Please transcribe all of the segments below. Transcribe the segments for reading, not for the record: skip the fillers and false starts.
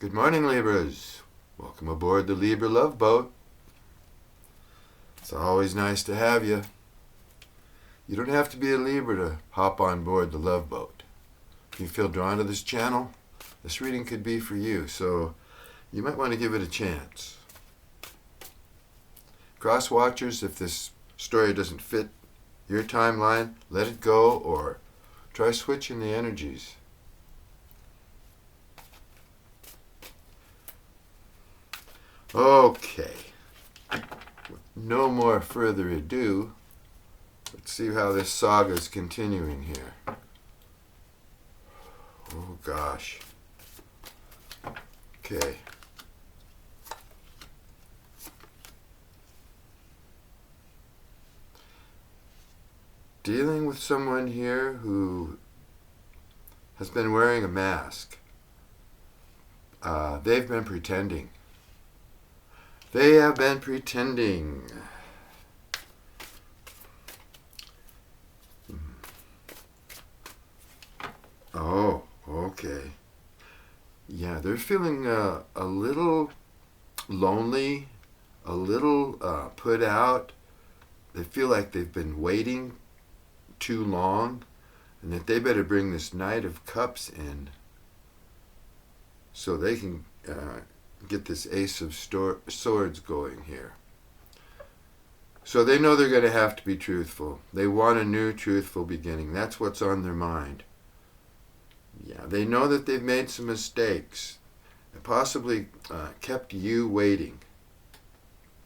Good morning, Libras. Welcome aboard the Libra Love Boat. It's always nice to have you. You don't have to be a Libra to hop on board the Love Boat. If you feel drawn to this channel, this reading could be for you, so you might want to give it a chance. Cross watchers, if this story doesn't fit your timeline, let it go or try switching the energies. Okay, with no more further ado, let's see how this saga is continuing here. Oh gosh. Okay. Dealing with someone here who has been wearing a mask. They've been pretending. They have been pretending. Oh, okay. Yeah, they're feeling a little lonely, a little put out. They feel like they've been waiting too long, and that they better bring this Knight of Cups in so they can get this Ace of Swords going here. So they know they're going to have to be truthful. They want a new truthful beginning. That's what's on their mind. Yeah, they know that they've made some mistakes and possibly kept you waiting,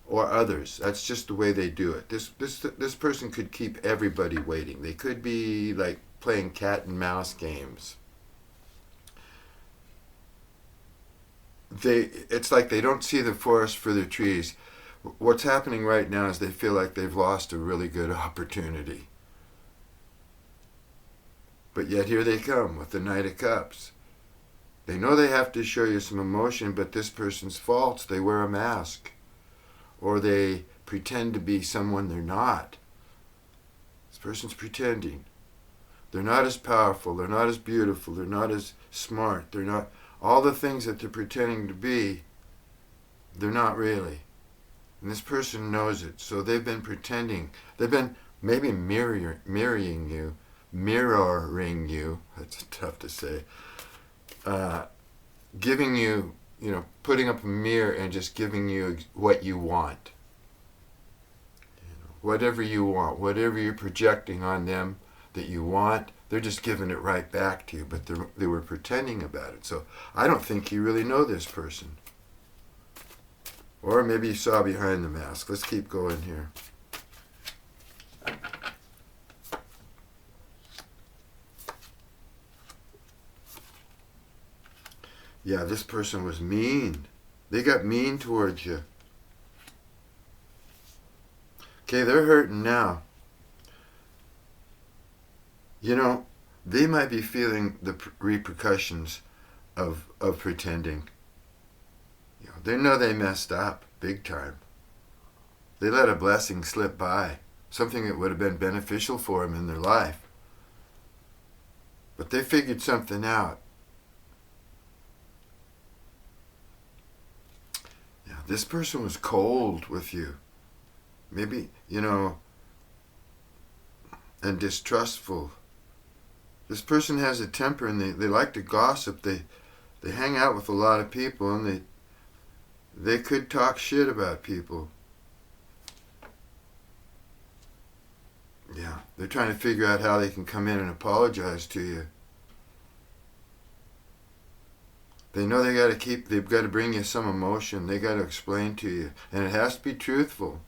or others. That's just the way they do it. This person could keep everybody waiting. They could be like playing cat and mouse games. It's like they don't see the forest for the trees. What's happening right now is they feel like they've lost a really good opportunity. But yet here they come with the Knight of Cups. They know they have to show you some emotion, but this person's faults. They wear a mask. Or they pretend to be someone they're not. This person's pretending. They're not as powerful. They're not as beautiful. They're not as smart. They're not... All the things that they're pretending to be, they're not really. And this person knows it. So they've been pretending. They've been maybe mirroring you. That's tough to say. Giving you, putting up a mirror and just giving you what you want. Whatever you want, whatever you're projecting on them that you want, they're just giving it right back to you, but they were pretending about it. So I don't think you really know this person. Or maybe you saw behind the mask. Let's keep going here. Yeah, this person was mean. They got mean towards you. Okay, they're hurting now. They might be feeling the repercussions of pretending. They know they messed up big time. They let a blessing slip by, something that would have been beneficial for them in their life. But they figured something out. Yeah, this person was cold with you. Maybe, and distrustful. This person has a temper, and they like to gossip. They hang out with a lot of people, and they could talk shit about people. Yeah, they're trying to figure out how they can come in and apologize to you. They know they've got to bring you some emotion. They got to explain to you, and it has to be truthful.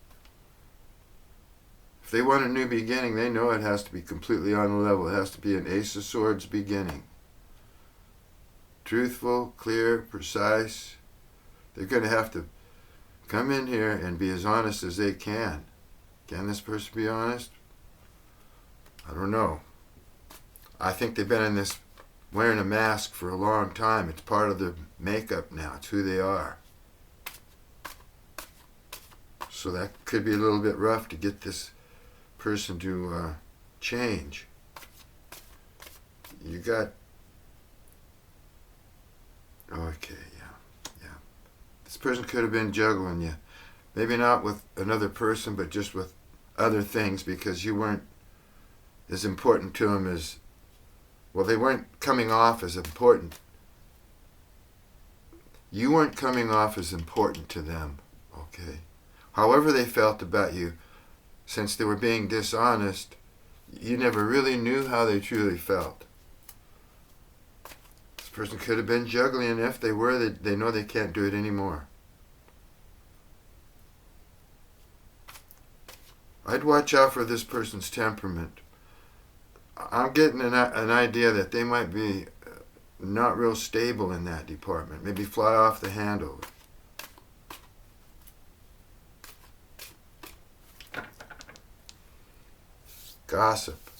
If they want a new beginning, they know it has to be completely on the level. It has to be an Ace of Swords beginning. Truthful, clear, precise. They're going to have to come in here and be as honest as they can. Can this person be honest? I don't know. I think they've been in this wearing a mask for a long time. It's part of their makeup now. It's who they are. So that could be a little bit rough to get this person to change. You got... Okay, yeah. This person could have been juggling you. Maybe not with another person, but just with other things, because you weren't as important to them as, well, they weren't coming off as important. You weren't coming off as important to them, okay? However they felt about you, since they were being dishonest, you never really knew how they truly felt. This person could have been juggling, and if they were, they know they can't do it anymore. I'd watch out for this person's temperament. I'm getting an idea that they might be not real stable in that department. Maybe fly off the handle. Gossip.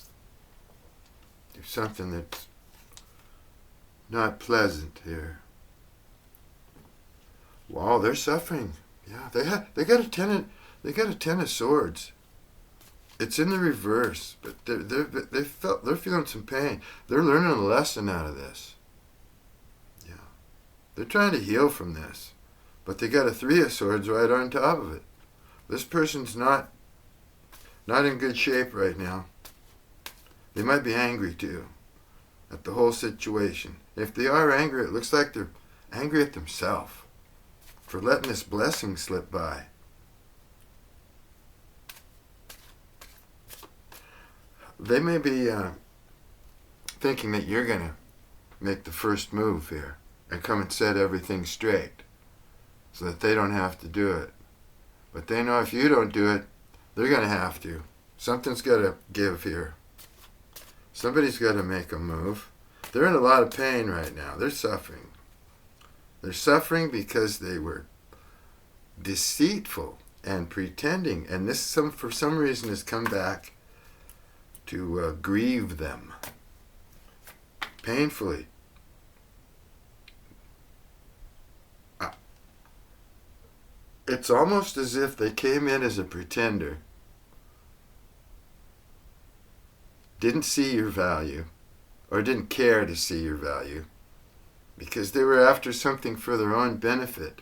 Do something that's not pleasant here. Wow, they're suffering. Yeah, they got a ten of swords. It's in the reverse, but they're feeling some pain. They're learning a lesson out of this. Yeah, they're trying to heal from this, but they got a three of swords right on top of it. This person's not in good shape right now. They might be angry too at the whole situation. If they are angry, it looks like they're angry at themselves for letting this blessing slip by. They may be thinking that you're going to make the first move here and come and set everything straight so that they don't have to do it. But they know if you don't do it, they're going to have to. Something's got to give here. Somebody's got to make a move. They're in a lot of pain right now. They're suffering. They're suffering because they were deceitful and pretending, and this for some reason has come back to grieve them painfully. It's almost as if they came in as a pretender, didn't see your value, or didn't care to see your value, because they were after something for their own benefit.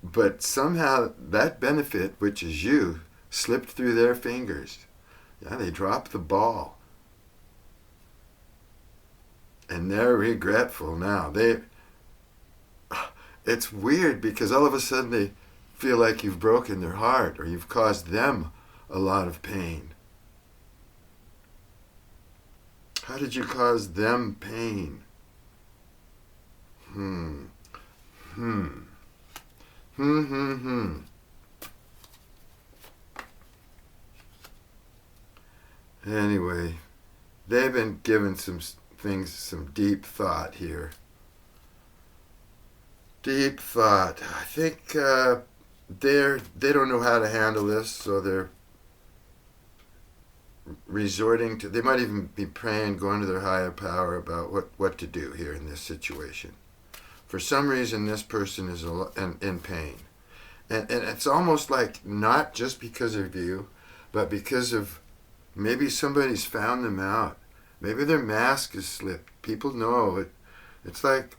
But somehow that benefit, which is you, slipped through their fingers. Yeah, they dropped the ball. And they're regretful now. It's weird because all of a sudden they feel like you've broken their heart or you've caused them a lot of pain. How did you cause them pain? Anyway, they've been given some things, some deep thought here. Deep thought. I think they don't know how to handle this, so they're resorting to, they might even be praying, going to their higher power about what to do here in this situation. For some reason, this person is in pain. And it's almost like not just because of you, but because of maybe somebody's found them out. Maybe their mask has slipped. People know it. It's like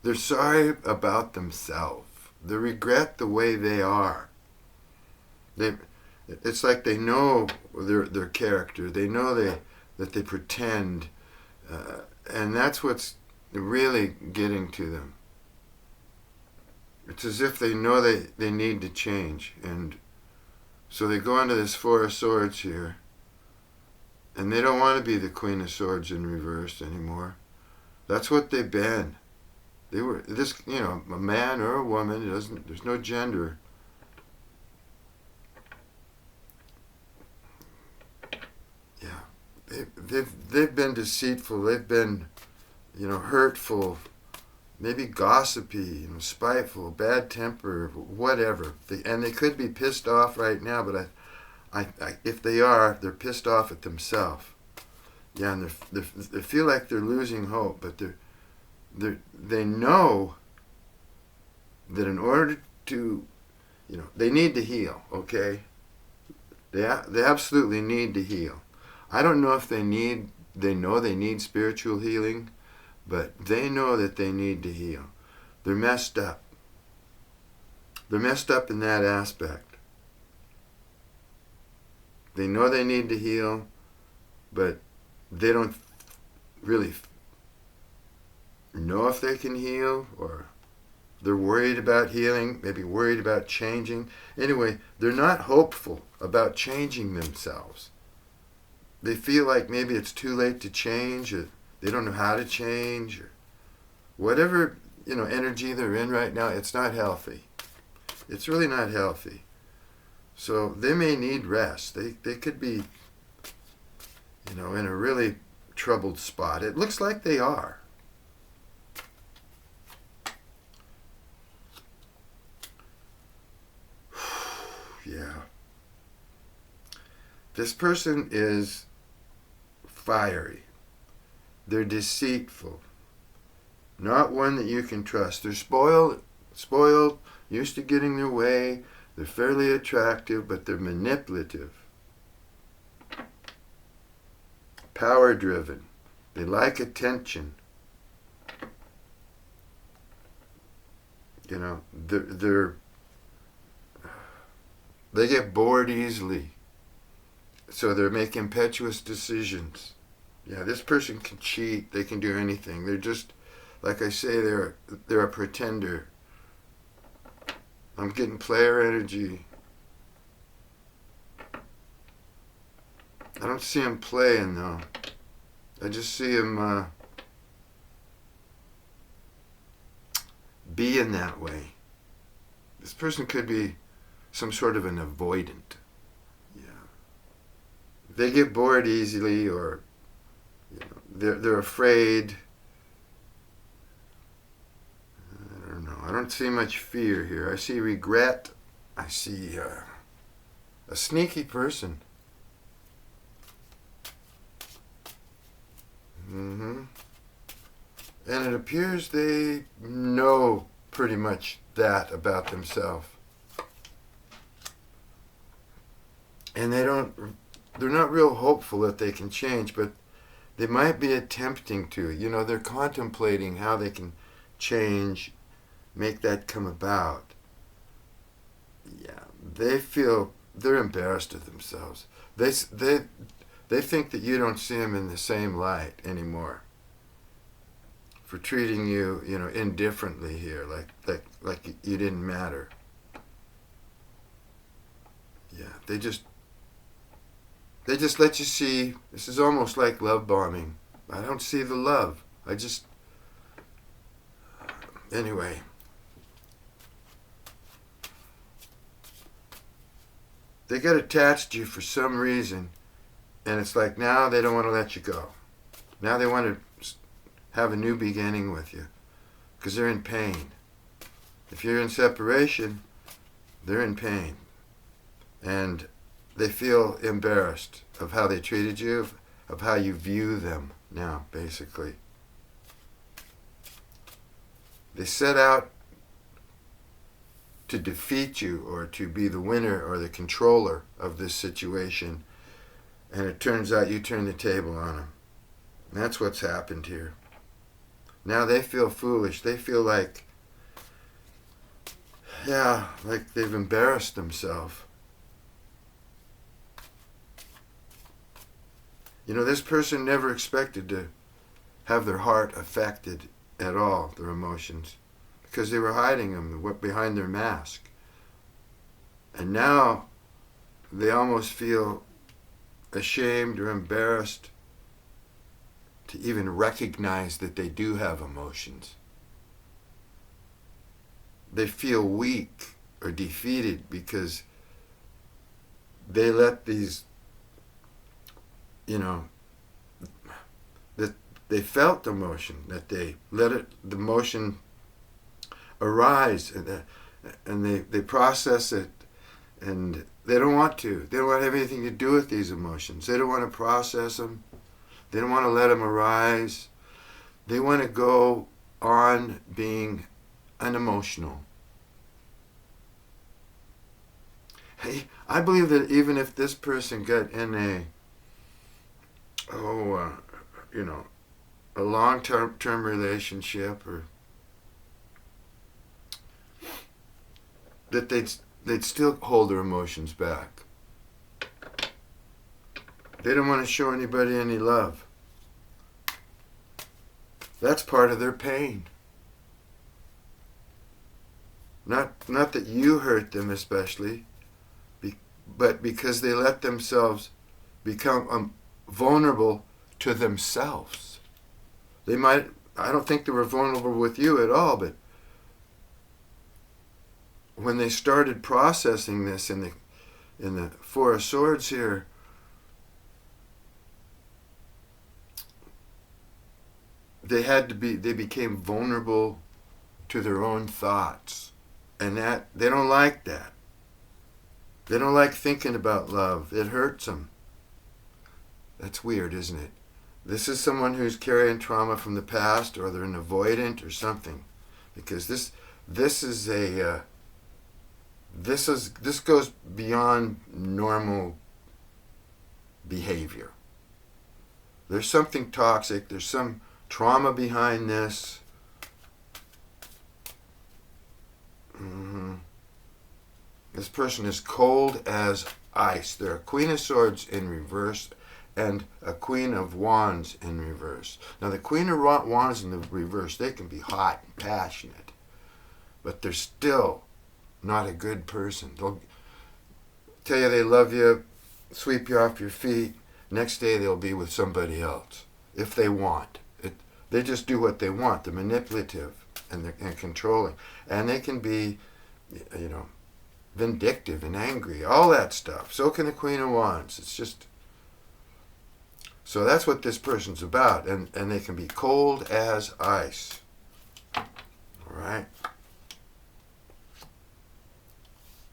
they're sorry about themselves. They regret the way they are. It's like they know their character. They know that they pretend. And that's what's really getting to them. It's as if they know they need to change. And so they go into this Four of Swords here. And they don't want to be the Queen of Swords in reverse anymore. That's what they've been. They were this, a man or a woman. There's no gender. Yeah, they've been deceitful. They've been, hurtful, maybe gossipy, spiteful, bad temper, whatever. And they could be pissed off right now. But if they are, they're pissed off at themselves. Yeah, and they feel like they're losing hope, but they know that in order to, they need to heal, okay? They absolutely need to heal. I don't know if they know they need spiritual healing, but they know that they need to heal. They're messed up. They're messed up in that aspect. They know they need to heal, but they don't really know if they can heal, or they're worried about healing, maybe worried about changing. Anyway, they're not hopeful about changing themselves. They feel like maybe it's too late to change, or they don't know how to change, or whatever, energy they're in right now. It's not healthy. It's really not healthy. So they may need rest. They could be, in a really troubled spot. It looks like they are. Yeah. This person is fiery. They're deceitful. Not one that you can trust. They're spoiled, used to getting their way. They're fairly attractive, but they're manipulative. Power-driven. They like attention. They get bored easily. So they make impetuous decisions. Yeah, this person can cheat. They can do anything. They're just, like I say, they're a pretender. I'm getting player energy. I don't see him playing, though. I just see him being that way. This person could be some sort of an avoidant. Yeah. They get bored easily, or they're afraid. I don't know. I don't see much fear here. I see regret. I see a sneaky person. And it appears they know pretty much that about themselves. And they're not real hopeful that they can change, but they might be attempting to. They're contemplating how they can change, make that come about. Yeah, they feel they're embarrassed of themselves. They think that you don't see them in the same light anymore. For treating you, indifferently here, like you didn't matter. Yeah, they just let you see. This is almost like love bombing. I don't see the love. Anyway. They get attached to you for some reason, and it's like now they don't want to let you go. Now they want to have a new beginning with you, because they're in pain. If you're in separation, they're in pain. And they feel embarrassed of how they treated you, of how you view them now, basically. They set out to defeat you, or to be the winner or the controller of this situation, and it turns out you turn the table on them. And that's what's happened here. Now they feel foolish. They feel like they've embarrassed themselves. This person never expected to have their heart affected at all, their emotions, because they were hiding them behind their mask. And now they almost feel ashamed or embarrassed to even recognize that they do have emotions. They feel weak or defeated because they let these, that they felt emotion, that they let the emotion arise, and they process it, and they don't want to. They don't want to have anything to do with these emotions. They don't want to process them. They don't want to let them arise. They want to go on being unemotional. Hey, I believe that even if this person got in a long-term relationship, or that they'd still hold their emotions back. They don't want to show anybody any love. That's part of their pain. Not that you hurt them especially, but because they let themselves become vulnerable to themselves. They might, I don't think they were vulnerable with you at all, but when they started processing this in the Four of Swords here, they became vulnerable to their own thoughts. And that, they don't like that. They don't like thinking about love. It hurts them. That's weird, isn't it? This is someone who's carrying trauma from the past, or they're an avoidant or something. Because this goes beyond normal behavior. There's something toxic. There's some trauma behind this. This person is cold as ice. They're a Queen of Swords in reverse and a Queen of Wands in reverse. Now the Queen of Wands in the reverse, they can be hot and passionate, but they're still not a good person. They'll tell you they love you, sweep you off your feet. Next day they'll be with somebody else if they want. They just do what they want. They're manipulative and controlling. And they can be, vindictive and angry, all that stuff. So can the Queen of Wands. It's just, so that's what this person's about. And they can be cold as ice. All right?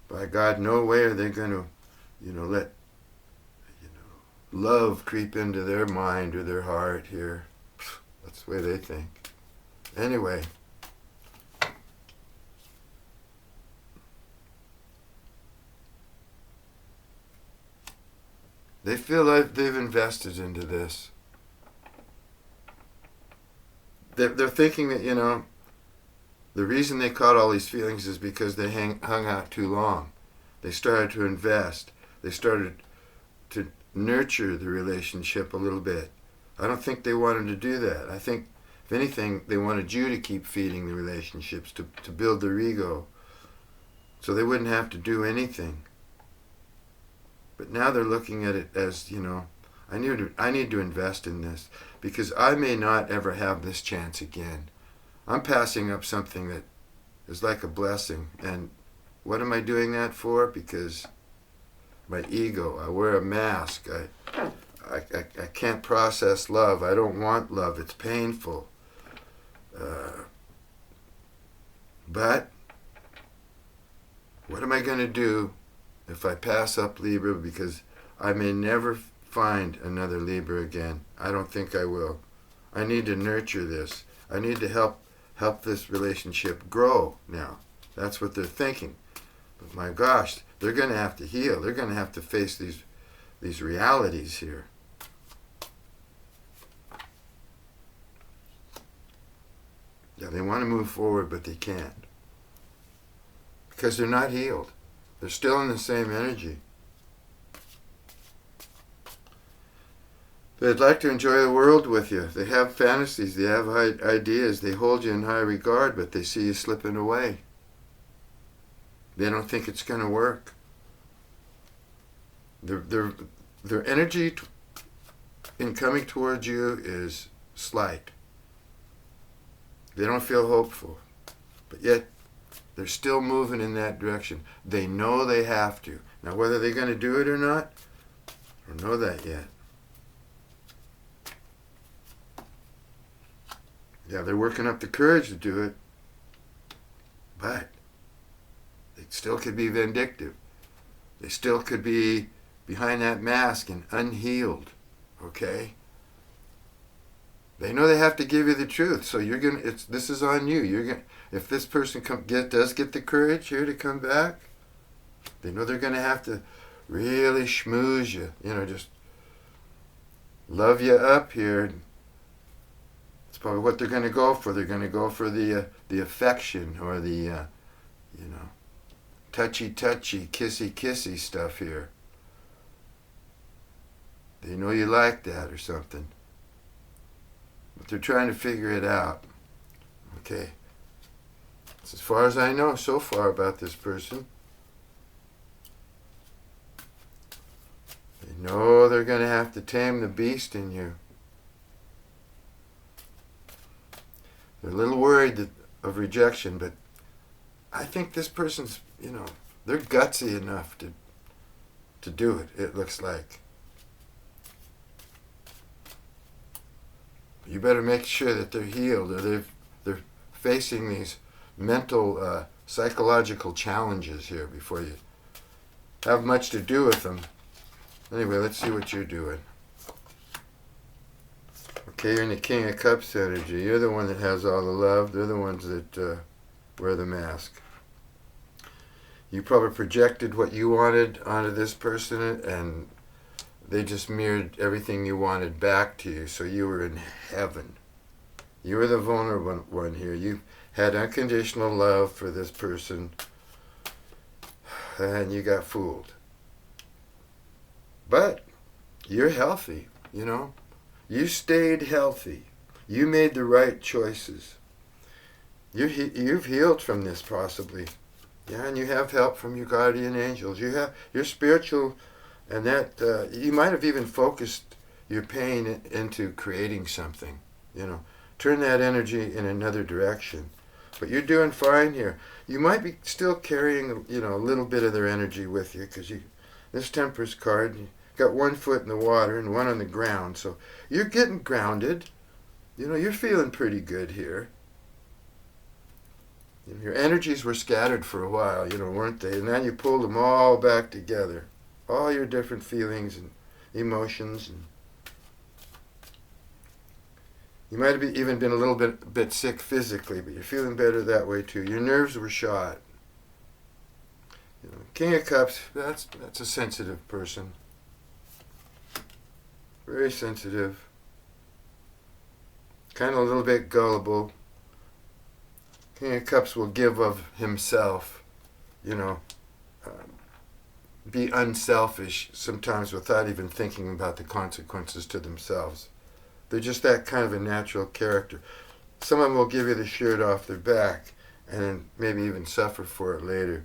By God, no way are they going to, let, love creep into their mind or their heart here. That's the way they think. Anyway. They feel like they've invested into this. They're thinking that, the reason they caught all these feelings is because they hung out too long. They started to invest. They started to nurture the relationship a little bit. I don't think they wanted to do that. I think, if anything, they wanted you to keep feeding the relationships, to build their ego, so they wouldn't have to do anything. But now they're looking at it as, I need to invest in this, because I may not ever have this chance again. I'm passing up something that is like a blessing. And what am I doing that for? Because my ego, I wear a mask, I can't process love. I don't want love. It's painful. But what am I going to do if I pass up Libra? Because I may never find another Libra again. I don't think I will. I need to nurture this. I need to help this relationship grow now. That's what they're thinking. But my gosh, they're going to have to heal. They're going to have to face these realities here. Yeah, they want to move forward, but they can't. Because they're not healed. They're still in the same energy. They'd like to enjoy the world with you. They have fantasies. They have ideas. They hold you in high regard, but they see you slipping away. They don't think it's going to work. Their energy in coming towards you is slight. They don't feel hopeful. But yet, they're still moving in that direction. They know they have to. Now, whether they're going to do it or not, I don't know that yet. Yeah, they're working up the courage to do it. But they still could be vindictive. They still could be behind that mask and unhealed. Okay? They know they have to give you the truth, so this is on you. If this person does get the courage here to come back, they know they're going to have to really schmooze you, just love you up here. It's probably what they're going to go for. They're going to go for the affection or the, touchy-touchy, kissy-kissy stuff here. They know you like that or something. But they're trying to figure it out. Okay. That's as far as I know so far about this person. They know they're going to have to tame the beast in you. They're a little worried of rejection, but I think this person's, they're gutsy enough to do it, it looks like. You better make sure that they're healed, or they're facing these mental, psychological challenges here before you have much to do with them. Anyway, let's see what you're doing. Okay, you're in the King of Cups energy. You're the one that has all the love. They're the ones that wear the mask. You probably projected what you wanted onto this person, and they just mirrored everything you wanted back to you, so you were in heaven. You were the vulnerable one here. You had unconditional love for this person, and you got fooled. But you're healthy, You stayed healthy. You made the right choices. You've healed from this, possibly. Yeah, and you have help from your guardian angels. You're spiritual, and that you might have even focused your pain into creating something. Turn that energy in another direction. But you're doing fine here. You might be still carrying, a little bit of their energy with you, because this Temperance card, you got one foot in the water and one on the ground, so you're getting grounded. You're feeling pretty good here. Your energies were scattered for a while, weren't they? And then you pulled them all back together. All your different feelings and emotions. And you might have even been a little bit sick physically, but you're feeling better that way too. Your nerves were shot. King of Cups, that's a sensitive person. Very sensitive. Kind of a little bit gullible. King of Cups will give of himself, be unselfish sometimes without even thinking about the consequences to themselves. They're just that kind of a natural character. Some of them will give you the shirt off their back and then maybe even suffer for it later.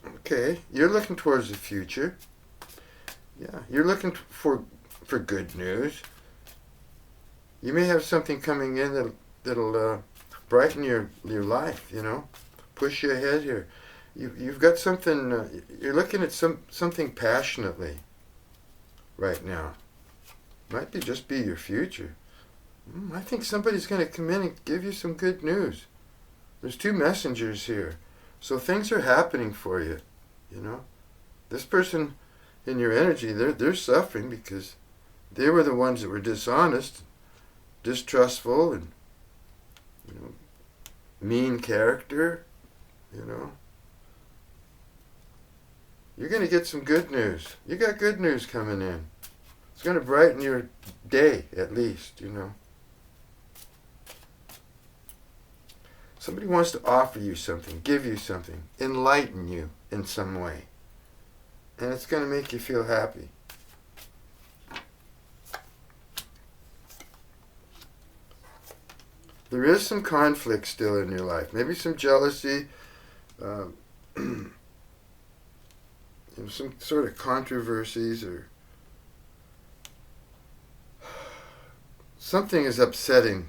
Okay, you're looking towards the future. Yeah, you're looking for good news. You may have something coming in that'll brighten your life, push you ahead here. You've got something, you're looking at something passionately right now. Might just be your future. I think somebody's going to come in and give you some good news. There's two messengers here. So things are happening for you, This person in your energy, they're suffering because they were the ones that were dishonest, distrustful, and mean character, You're going to get some good news. You got good news coming in. It's going to brighten your day, at least, Somebody wants to offer you something, give you something, enlighten you in some way. And it's going to make you feel happy. There is some conflict still in your life. Maybe some jealousy, some sort of controversies, or something is upsetting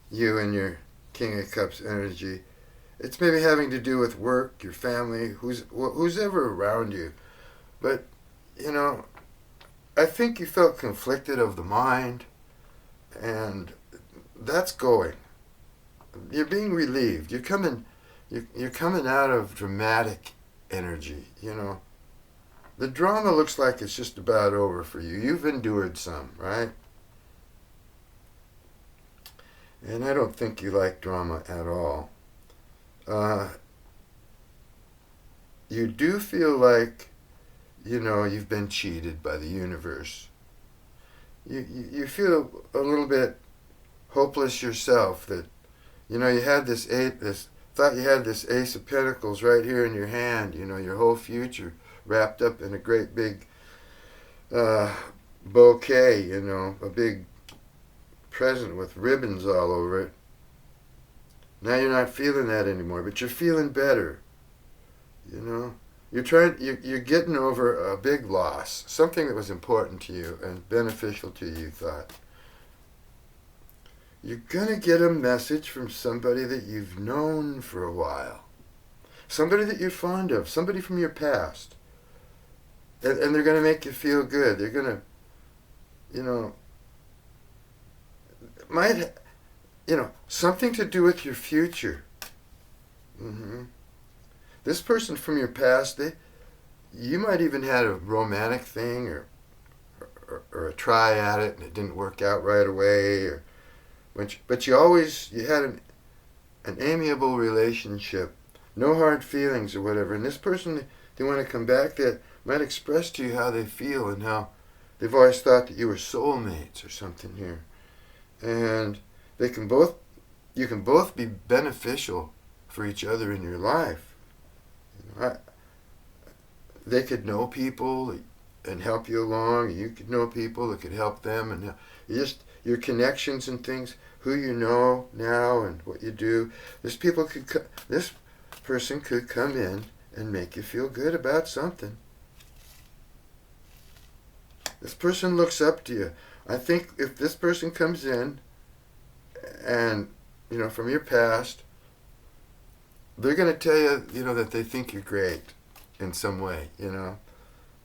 you and your King of Cups energy. It's maybe having to do with work, your family, who's ever around you. But, I think you felt conflicted of the mind, and that's going. You're being relieved. You're coming out of dramatic energy, The drama looks like it's just about over for you. You've endured some, right? And I don't think you like drama at all. You do feel like, you've been cheated by the universe. You feel a little bit hopeless yourself that, you had this thought you had this Ace of Pentacles right here in your hand, you know, your whole future wrapped up in a great big bouquet, you know, a big present with ribbons all over it. Now you're not feeling that anymore, but you're feeling better, you know. You're getting over a big loss, something that was important to you and beneficial to you, you thought. You're going to get a message from somebody that you've known for a while. Somebody that you're fond of, somebody from your past. And they're going to make you feel good. They're going to, you know, might, you know, something to do with your future. This person from your past, you might even had a romantic thing or a try at it and it didn't work out right away. But you had an amiable relationship, no hard feelings or whatever. And this person, they want to come back, that might express to you how they feel and how they've always thought that you were soulmates or something here. And you can both be beneficial for each other in your life. They could know people and help you along. You could know people that could help them, and your connections and things, who you know now and what you do. This person could come in and make you feel good about something. This person looks up to you. I think if this person comes in and, you know, from your past, they're going to tell you, you know, that they think you're great in some way, you know.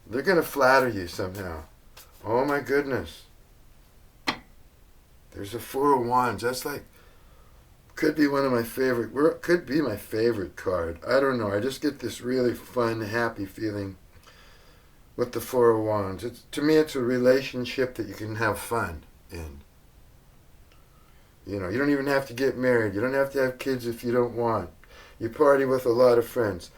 They're going to flatter you somehow. Oh my goodness. There's a Four of Wands. That's could be my favorite card. I don't know. I just get this really fun, happy feeling with the Four of Wands. To me, it's a relationship that you can have fun in. You know, you don't even have to get married. You don't have to have kids if you don't want. You party with a lot of friends.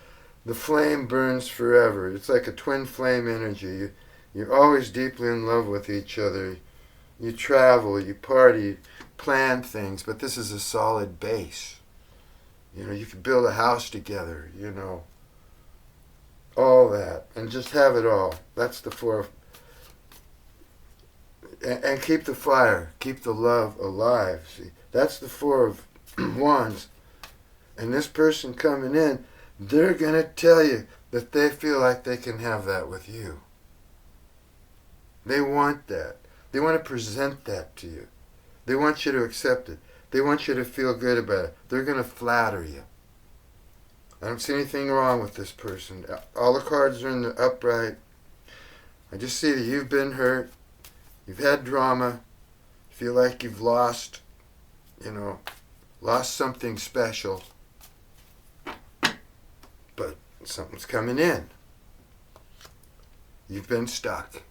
The flame burns forever. It's like a twin flame energy. You're always deeply in love with each other. You travel, you party, plan things, but this is a solid base. You know, you can build a house together, you know, all that, and just have it all. That's the four. And keep the fire, keep the love alive. See, that's the Four of Wands. And this person coming in, they're going to tell you that they feel like they can have that with you. They want that. They want to present that to you. They want you to accept it. They want you to feel good about it. They're going to flatter you. I don't see anything wrong with this person. All the cards are in the upright. I just see that you've been hurt. You've had drama. Feel like you've lost something special. But something's coming in. You've been stuck.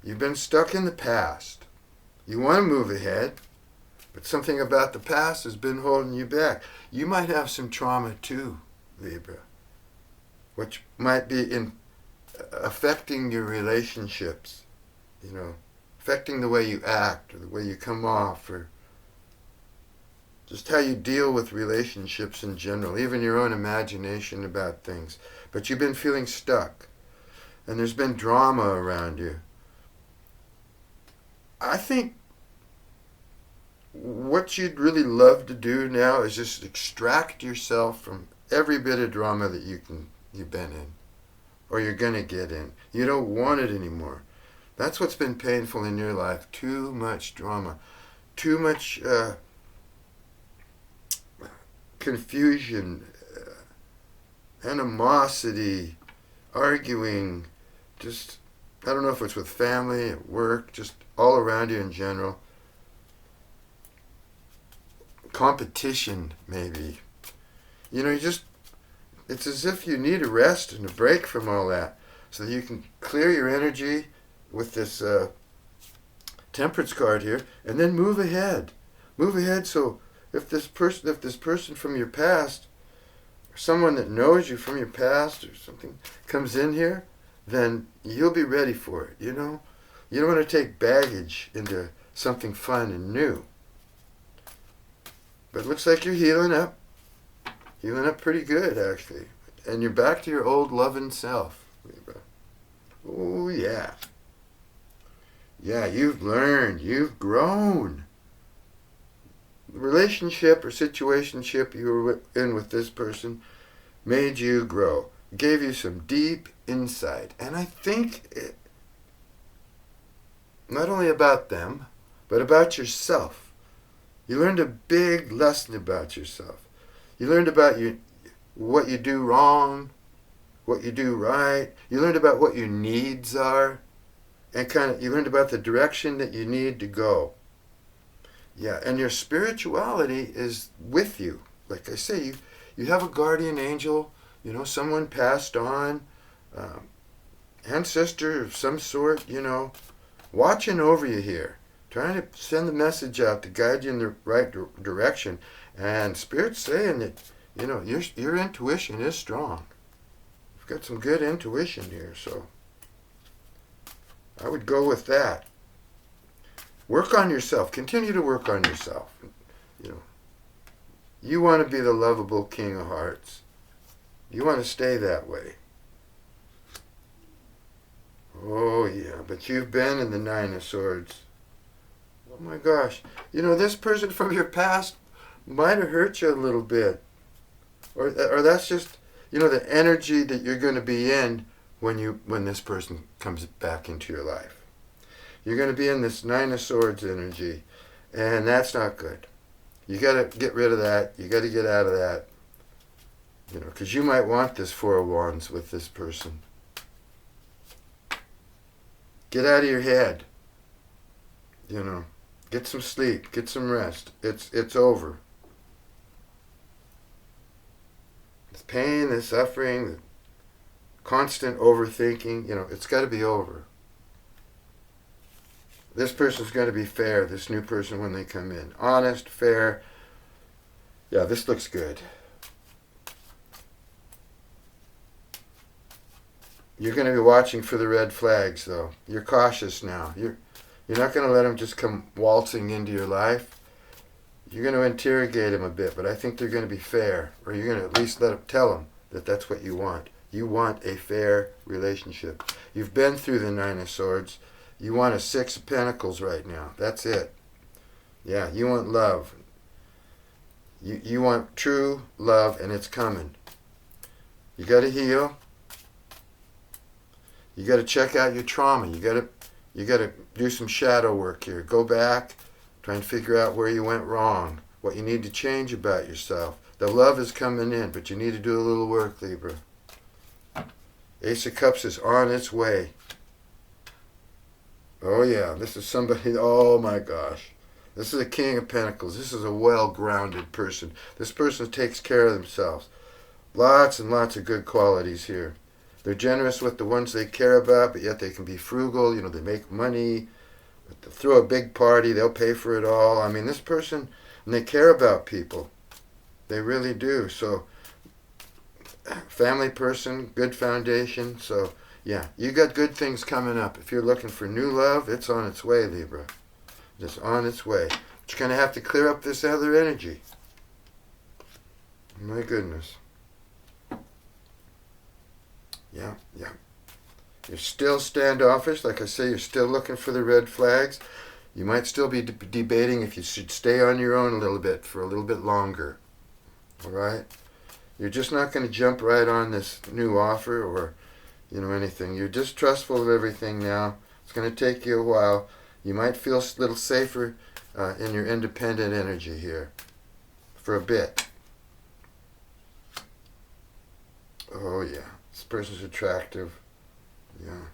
You've been stuck in the past. You want to move ahead, but something about the past has been holding you back. You might have some trauma too, Libra, which might be affecting your relationships, you know, affecting the way you act or the way you come off, or just how you deal with relationships in general, even your own imagination about things. But you've been feeling stuck, and there's been drama around you. I think what you'd really love to do now is just extract yourself from every bit of drama that you've been in, or you're going to get in. You don't want it anymore. That's what's been painful in your life. Too much drama. Too much confusion, animosity, arguing, just, I don't know if it's with family, at work, just all around you in general. Competition, maybe. You know, it's as if you need a rest and a break from all that, so that you can clear your energy with this Temperance card here, and then move ahead. Move ahead, so if this person from your past, or someone that knows you from your past or something, comes in here, then you'll be ready for it, you know? You don't want to take baggage into something fun and new. But it looks like you're healing up. Healing up pretty good, actually. And you're back to your old loving self, Libra. Oh, yeah. Yeah, you've learned. You've grown. The relationship or situationship you were in with this person made you grow. Gave you some deep insight. And I think not only about them, but about yourself. You learned a big lesson about yourself. You learned about what you do wrong, what you do right. You learned about what your needs are, and you learned about the direction that you need to go. Yeah, and your spirituality is with you. Like I say, you have a guardian angel, someone passed on, ancestor of some sort, watching over you here, trying to send the message out to guide you in the right direction. And Spirit's saying that, your intuition is strong. You've got some good intuition here, so I would go with that. Work on yourself. Continue to work on yourself. You want to be the lovable King of Hearts. You want to stay that way. Oh, yeah, but you've been in the Nine of Swords. Oh, my gosh. This person from your past might have hurt you a little bit. Or that's just, the energy that you're going to be in when this person comes back into your life. You're going to be in this Nine of Swords energy, and that's not good. You got to get rid of that. You got to get out of that. Because you might want this Four of Wands with this person. Get out of your head. Get some sleep. Get some rest. It's over. This pain, the suffering, the constant overthinking, it's got to be over. This person's going to be fair, this new person, when they come in. Honest, fair. Yeah, this looks good. You're going to be watching for the red flags, though. You're cautious now. You're not going to let them just come waltzing into your life. You're going to interrogate them a bit, but I think they're going to be fair. Or you're going to at least tell them that that's what you want. You want a fair relationship. You've been through the Nine of Swords. You want a Six of Pentacles right now. That's it. Yeah, you want love. You want true love, and it's coming. You got to heal. You got to check out your trauma. You got to do some shadow work here. Go back, try and figure out where you went wrong, what you need to change about yourself. The love is coming in, but you need to do a little work, Libra. Ace of Cups is on its way. Oh yeah, this is somebody, oh my gosh. This is a King of Pentacles. This is a well-grounded person. This person takes care of themselves. Lots and lots of good qualities here. They're generous with the ones they care about, but yet they can be frugal. They make money. They'll throw a big party. They'll pay for it all. I mean, this person, and they care about people. They really do. So, family person, good foundation. So, yeah, you got good things coming up. If you're looking for new love, it's on its way, Libra. It's on its way. But you're going to have to clear up this other energy. My goodness. Yeah. You're still standoffish. Like I say, you're still looking for the red flags. You might still be debating if you should stay on your own a little bit for a little bit longer. All right? You're just not going to jump right on this new offer or, anything. You're distrustful of everything now. It's going to take you a while. You might feel a little safer in your independent energy here for a bit. Oh, yeah. This person's attractive. Yeah.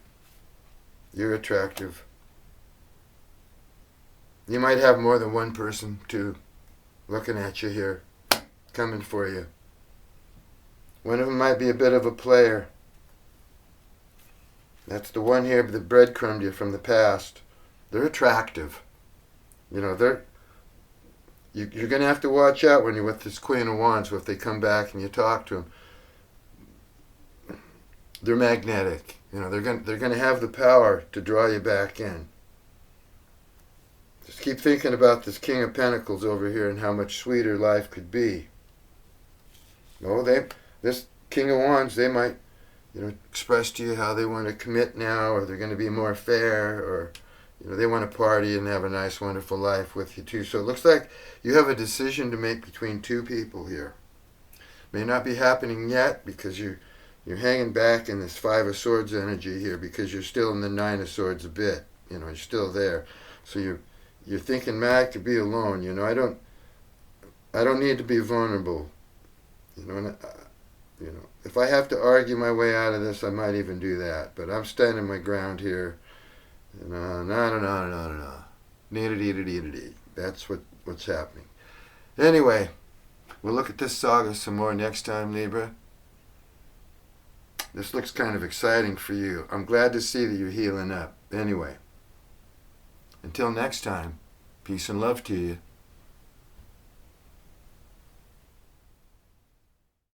You're attractive. You might have more than one person, too, looking at you here, coming for you. One of them might be a bit of a player. That's the one here that breadcrumbed you from the past. They're attractive. You're going to have to watch out when you're with this Queen of Wands. So if they come back and you talk to them, they're magnetic. They're going to have the power to draw you back in. Just keep thinking about this King of Pentacles over here and how much sweeter life could be. No, this King of Wands, they might, express to you how they want to commit now, or they're going to be more fair, or they want to party and have a nice, wonderful life with you too. So it looks like you have a decision to make between two people here. May not be happening yet because you're hanging back in this Five of Swords energy here because you're still in the Nine of Swords a bit. You're still there. So you're thinking, man, I could be alone. I don't need to be vulnerable. And, if I have to argue my way out of this, I might even do that. But I'm standing my ground here. No. Dee. That's what's happening. Anyway, we'll look at this saga some more next time, Libra. This looks kind of exciting for you. I'm glad to see that you're healing up. Anyway, until next time, peace and love to you.